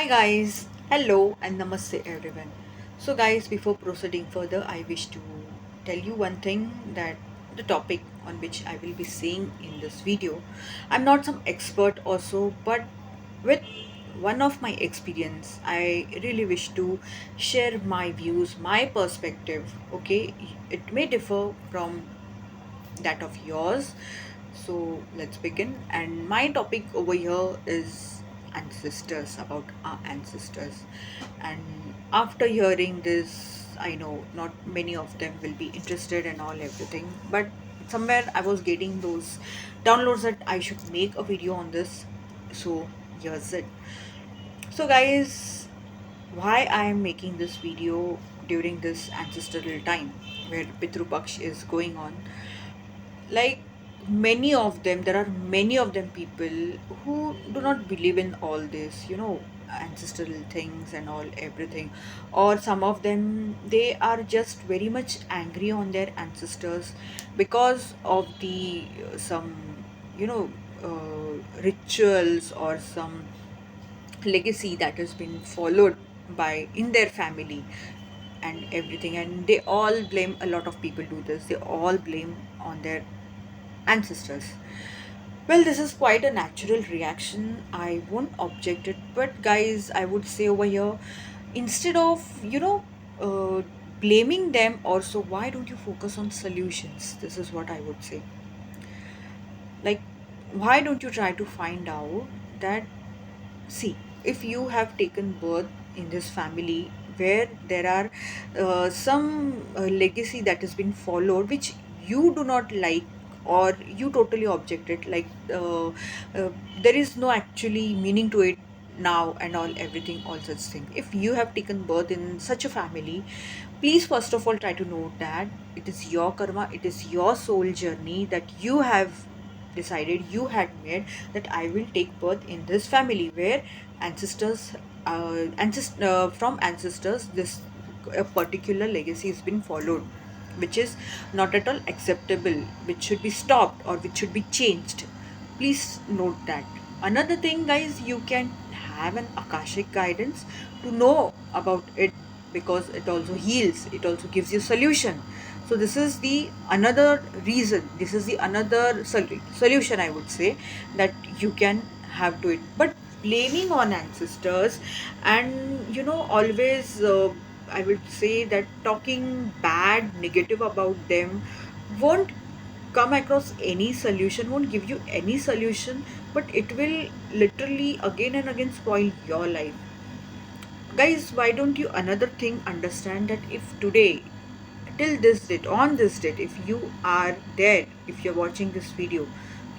Hi guys, hello and namaste everyone. So guys, before proceeding further, I wish to tell you one thing that the topic on which I will be saying in this video, I'm not some expert also, but with one of my experience, I really wish to share my views, my perspective. Okay, it may differ from that of yours. So let's begin. And my topic over here is ancestors, about our ancestors. And after hearing this, I know not many of them will be interested and all everything, but somewhere I was getting those downloads that I should make a video on this. So here's it. So guys, why I am making this video during this ancestral time where Pitru Paksh is going on, like many of them, there are many of them people who do not believe in all this, ancestral things and all everything, or some of them, they are just very much angry on their ancestors because of the some you know rituals or some legacy that has been followed by in their family and everything, and they all blame, a lot of people do this, they all blame on their ancestors. Well, this is quite a natural reaction. I won't object it, but guys, I would say over here, instead of blaming them, also, why don't you focus on solutions? This is what I would say. Like, why don't you try to find out that, see, if you have taken birth in this family where there are some legacy that has been followed which you do not like, or you totally objected, like there is no actually meaning to it now and all everything, all such thing. If you have taken birth in such a family, please first of all try to note that it is your karma, it is your soul journey that you have decided, you had made, that I will take birth in this family where ancestors, from ancestors, this a particular legacy has been followed, which is not at all acceptable, which should be stopped or which should be changed. Please note that. Another thing, guys, you can have an akashic guidance to know about it, because it also heals, it also gives you solution. So this is the another reason, this is the another solution, I would say, that you can have to it. But blaming on ancestors and always I would say that talking bad, negative about them won't come across any solution, won't give you any solution, but it will literally again and again spoil your life. Guys, why don't you another thing understand that if today, till this date, on this date, if you are there, if you're watching this video,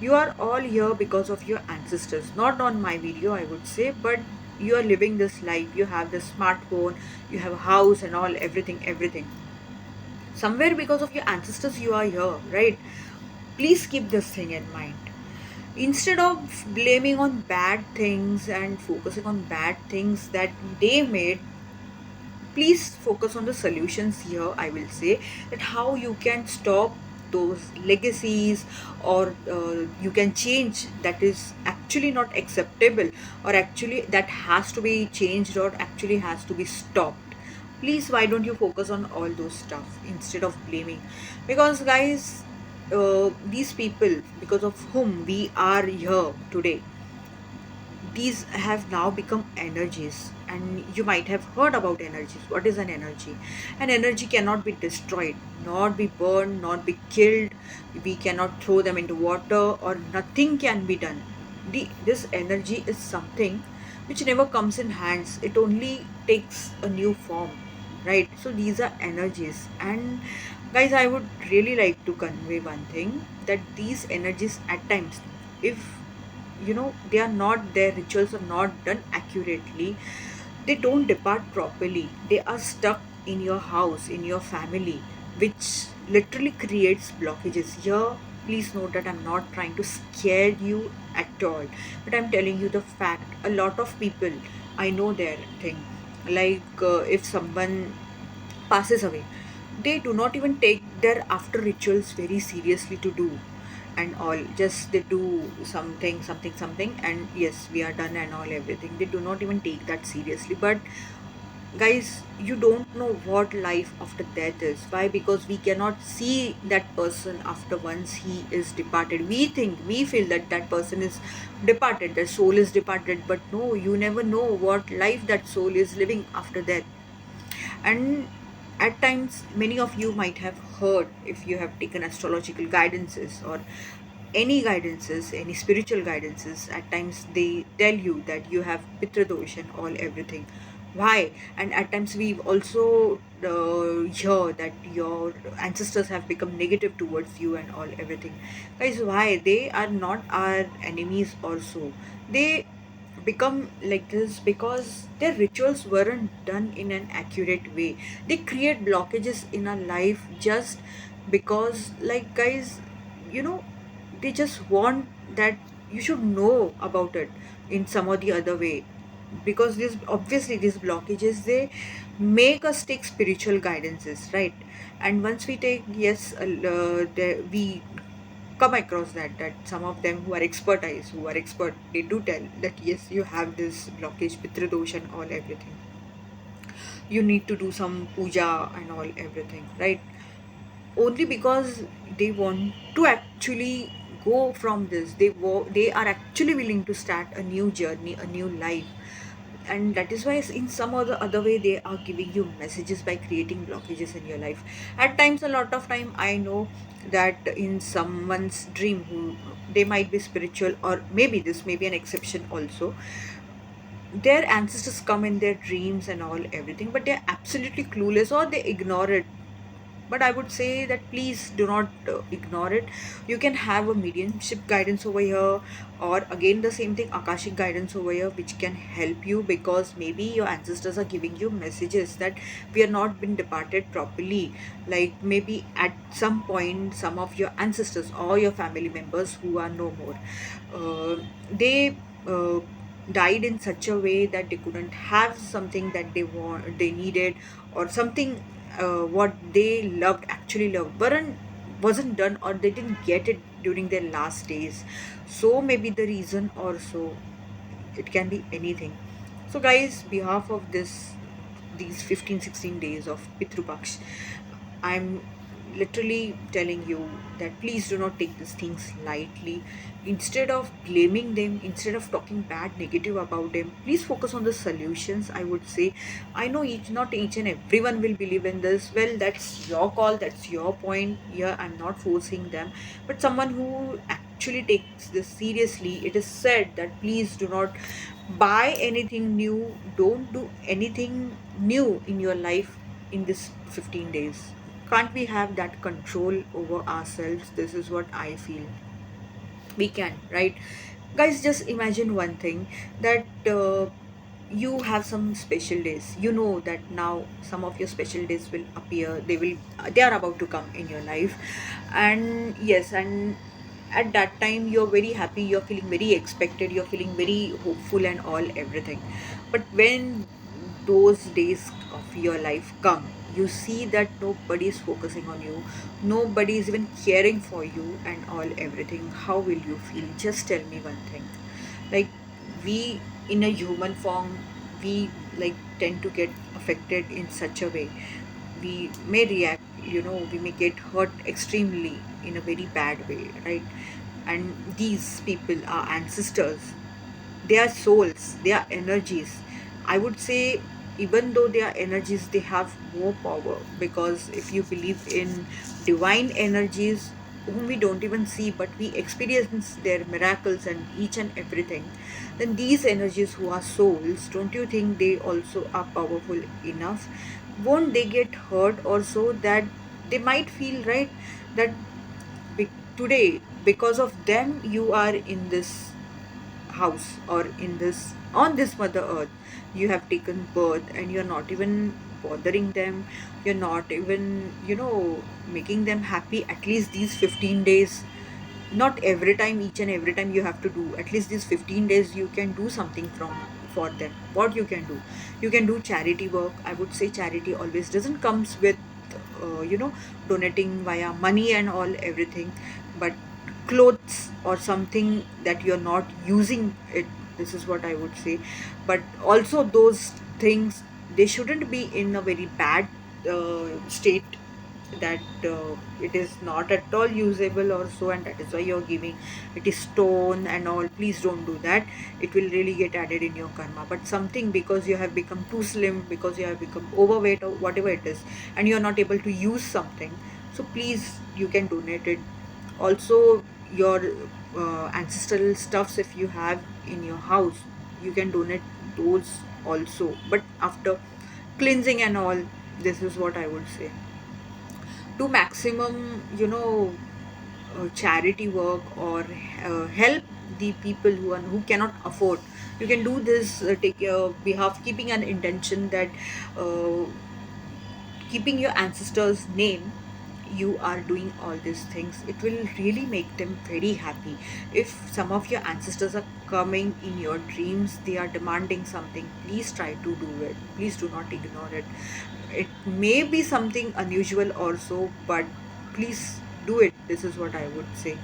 you are all here because of your ancestors, not on my video, I would say, but you are living this life, you have this smartphone, you have a house and all everything, somewhere because of your ancestors you are here, right? Please keep this thing in mind. Instead of blaming on bad things and focusing on bad things that they made, please focus on the solutions here. I will say that how you can stop those legacies, or you can change that is actually not acceptable, or actually that has to be changed, or actually has to be stopped. Please, why don't you focus on all those stuff instead of blaming? Because guys, these people because of whom we are here today, these have now become energies, and you might have heard about energies. What is an energy? An energy cannot be destroyed, not be burned, not be killed. We cannot throw them into water, or nothing can be done. This energy is something which never comes in hands, it only takes a new form, right? So these are energies. And guys, I would really like to convey one thing, that these energies at times, if they are not, their rituals are not done accurately, they don't depart properly, they are stuck in your house, in your family, which literally creates blockages here. Please note that I'm not trying to scare you at all, but I'm telling you the fact. A lot of people, I know their thing, like if someone passes away, they do not even take their after rituals very seriously to do. and all. Just they do something, something, something, and yes, we are done and all everything. They do not even take that seriously. But guys, you don't know what life after death is. Why? Because we cannot see that person after once he is departed. We think, we feel that that person is departed, their soul is departed, but no, you never know what life that soul is living after death. And at times, many of you might have heard, if you have taken astrological guidances or any guidances, any spiritual guidances, at times they tell you that you have pitradosh and all everything. Why? And at times we also hear that your ancestors have become negative towards you and all everything. Guys, why? They are not our enemies also. They become like this because their rituals weren't done in an accurate way. They create blockages in our life just because, like, guys, you know, they just want that you should know about it in some or the other way. Because this, obviously, these blockages, they make us take spiritual guidances, right? And once we take, yes, we come across that some of them who are expertise, who are expert, they do tell that yes, you have this blockage, pitradosh and all everything, you need to do some puja and all everything, right? Only because they want to actually go from this, they are actually willing to start a new journey, a new life. And that is why in some or the other way they are giving you messages by creating blockages in your life. At times, a lot of time, I know that in someone's dream, who they might be spiritual, or maybe this may be an exception also, their ancestors come in their dreams and all everything, but they're absolutely clueless or they ignore it. But I would say that please do not ignore it. You can have a mediumship guidance over here, or again the same thing, akashic guidance over here, which can help you, because maybe your ancestors are giving you messages that we are not been departed properly. Like maybe at some point, some of your ancestors or your family members who are no more, they died in such a way that they couldn't have something that they needed, or something what they loved, actually loved, wasn't done, or they didn't get it during their last days. So maybe the reason, or so it can be anything. So guys, behalf of these 15, 16 days of Pitru Paksh, I'm literally telling you that please do not take these things lightly. Instead of blaming them, instead of talking bad, negative about them, please focus on the solutions, I would say. I know not each and everyone will believe in this. Well, that's your call, that's your point. Yeah, I'm not forcing them. But someone who actually takes this seriously, it is said that please do not buy anything new, don't do anything new in your life in this 15 days. Can't we have that control over ourselves? This is what I feel. We can, right? Guys, just imagine one thing, that you have some special days. You know that now some of your special days will appear, they are about to come in your life. And yes, and at that time you're very happy, you're feeling very expected, you're feeling very hopeful and all everything. But when those days of your life come, you see that nobody is focusing on you, nobody is even caring for you and all everything. How will you feel? Just tell me one thing. Like, we in a human form, we like tend to get affected in such a way. We may react, we may get hurt extremely in a very bad way, right? And these people are ancestors, they are souls, they are energies. I would say, even though they are energies, they have more power, because if you believe in divine energies whom we don't even see but we experience their miracles and each and everything, then these energies who are souls, don't you think they also are powerful enough? Won't they get hurt also? That they might feel, right, that today, because of them you are in this house, or in this, on this mother earth, you have taken birth, and you're not even bothering them, you're not even making them happy. At least these 15 days, not every time, each and every time you have to do, at least these 15 days you can do something for them. What you can do, you can do charity work. I would say charity always doesn't comes with donating via money and all everything. But clothes or something that you're not using it. This is what I would say. But also those things, they shouldn't be in a very bad state, that it is not at all usable or so, and that is why you're giving it is stone and all. Please don't do that. It will really get added in your karma. But something, because you have become too slim, because you have become overweight or whatever it is, and you're not able to use something, so please, you can donate it. Also, your ancestral stuffs, if you have in your house, you can donate those also, but after cleansing and all. This is what I would say. Do maximum, charity work, or help the people who cannot afford. You can do this, take your behalf, keeping an intention that, uh, keeping your ancestors name, you are doing all these things. It will really make them very happy. If some of your ancestors are coming in your dreams, they are demanding something, please try to do it. Please do not ignore it. It may be something unusual also, but please do it. This is what I would say.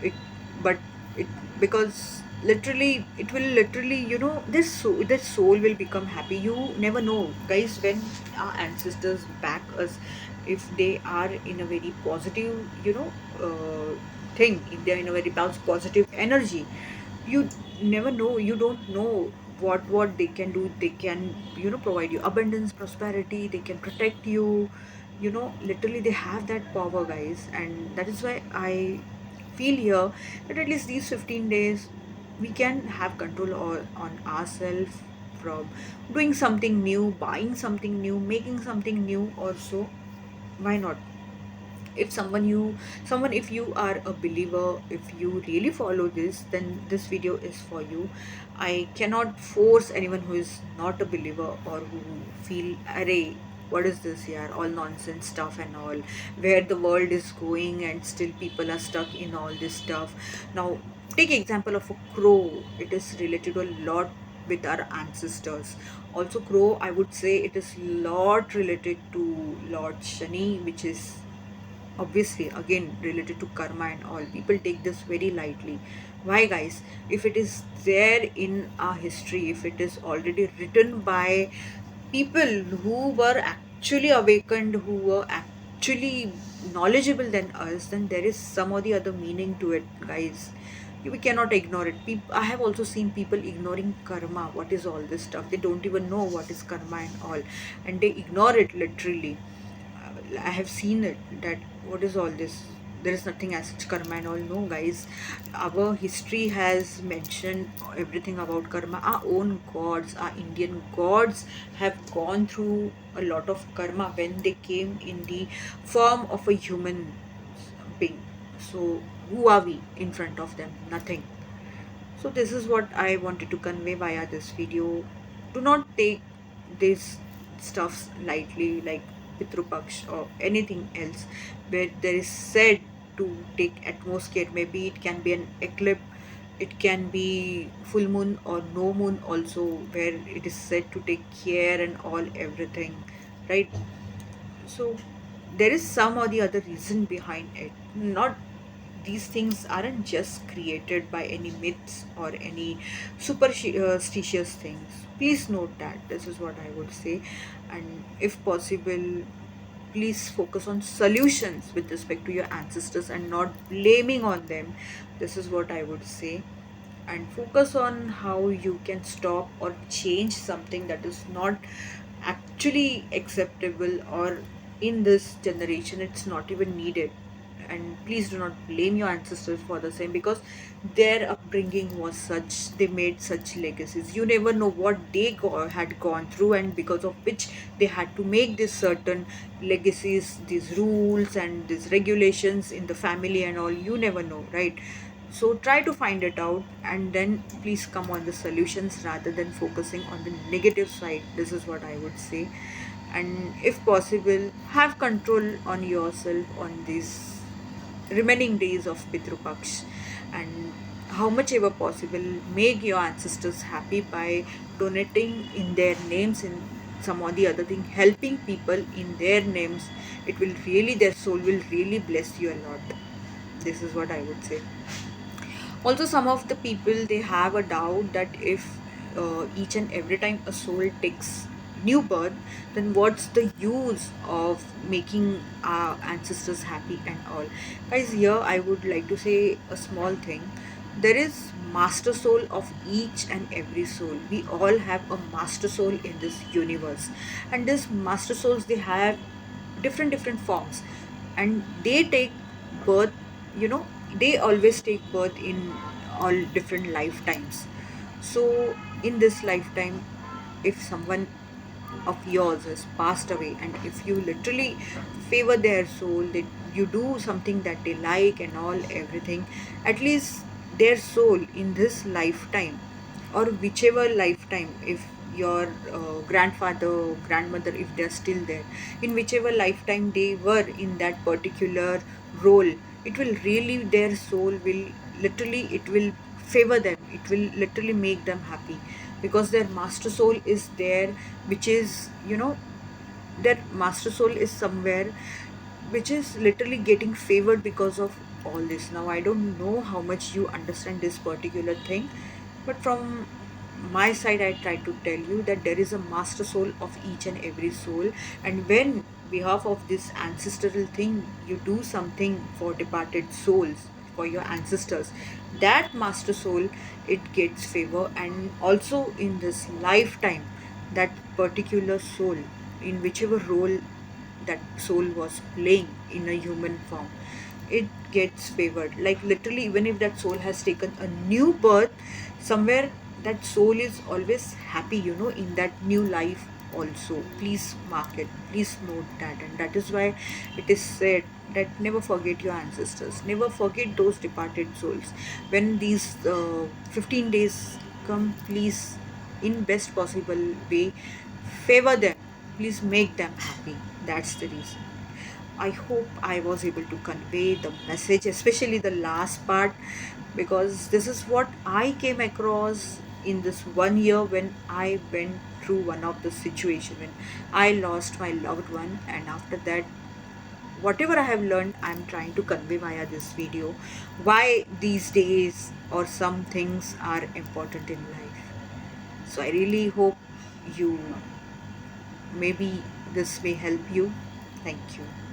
It but it because literally, it will literally, this soul will become happy. You never know, guys, when our ancestors back us, if they are in a very positive, thing, if they are in a very positive energy, you never know. You don't know what they can do. They can, provide you abundance, prosperity. They can protect you. Literally, they have that power, guys. And that is why I feel here that at least these 15 days we can have control on ourselves, from doing something new, buying something new, making something new also. Why not? If someone, if you are a believer, if you really follow this, then this video is for you. I cannot force anyone who is not a believer, or who feel, array, what is this here, all nonsense stuff and all, where the world is going and still people are stuck in all this stuff. Now, take example of a crow. It is related to a lot with our ancestors. Also, crow, I would say, it is lot related to Lord Shani, which is obviously again related to karma and all. People take this very lightly. Why, guys? If it is there in our history, if it is already written by people who were actually awakened, who were actually knowledgeable than us, then there is some or the other meaning to it, guys. We cannot ignore it. I have also seen people ignoring karma. What is all this stuff? They don't even know what is karma and all, and they ignore it literally. I have seen it, that what is all this? There is nothing as such karma and all. No, guys, our history has mentioned everything about karma. Our own gods, our Indian gods, have gone through a lot of karma when they came in the form of a human being. So, who are we in front of them? Nothing. So this is what I wanted to convey via this video. Do not take these stuffs lightly, like Pitru Paksh or anything else, where there is said to take utmost care. Maybe it can be an eclipse, it can be full moon or no moon also, where it is said to take care and all everything, right? So there is some or the other reason behind it. Not, these things aren't just created by any myths or any superstitious things. Please note that. This is what I would say. And if possible, please focus on solutions with respect to your ancestors and not blaming on them. This is what I would say. And focus on how you can stop or change something that is not actually acceptable, or in this generation it's not even needed. And please do not blame your ancestors for the same, because their upbringing was such, they made such legacies. You never know what they had gone through, and because of which they had to make these certain legacies, these rules and these regulations in the family and all. You never know, right? So try to find it out, and then please come on the solutions rather than focusing on the negative side. This is what I would say. And if possible, have control on yourself on these remaining days of Pitru Paksh, and how much ever possible, make your ancestors happy by donating in their names, in some or the other thing, helping people in their names. It will really, their soul will really bless you a lot. This is what I would say. Also, some of the people, they have a doubt that if each and every time a soul takes new birth, then what's the use of making our ancestors happy and all. Guys, here I would like to say a small thing. There is master soul of each and every soul. We all have a master soul in this universe, and this master souls, they have different forms, and they take birth, you know, they always take birth in all different lifetimes. So in this lifetime, if someone of yours has passed away, and if you literally favor their soul, that you do something that they like and all everything, at least their soul in this lifetime, or whichever lifetime, if your grandfather, grandmother, if they're still there, in whichever lifetime they were in that particular role, it will really, their soul will literally, it will favor them, it will literally make them happy, because their master soul is there, which is, you know, their master soul is somewhere which is literally getting favored because of all this. Now, I don't know how much you understand this particular thing, but from my side, I try to tell you that there is a master soul of each and every soul, and when behalf of this ancestral thing, you do something for departed souls, for your ancestors, that master soul, it gets favor. And also in this lifetime, that particular soul, in whichever role that soul was playing in a human form, it gets favored. Like literally, even if that soul has taken a new birth somewhere, that soul is always happy, you know, in that new life also. Please mark it, please note that. And that is why it is said that never forget your ancestors, never forget those departed souls. When these 15 days come, please, in best possible way, favor them, please make them happy. That's the reason. I hope I was able to convey the message, especially the last part, because this is what I came across in this 1 year when I went through one of the situation when I lost my loved one. And after that, whatever I have learned, I'm trying to convey via this video, why these days or some things are important in life. So I really hope you, maybe this may help you. Thank you.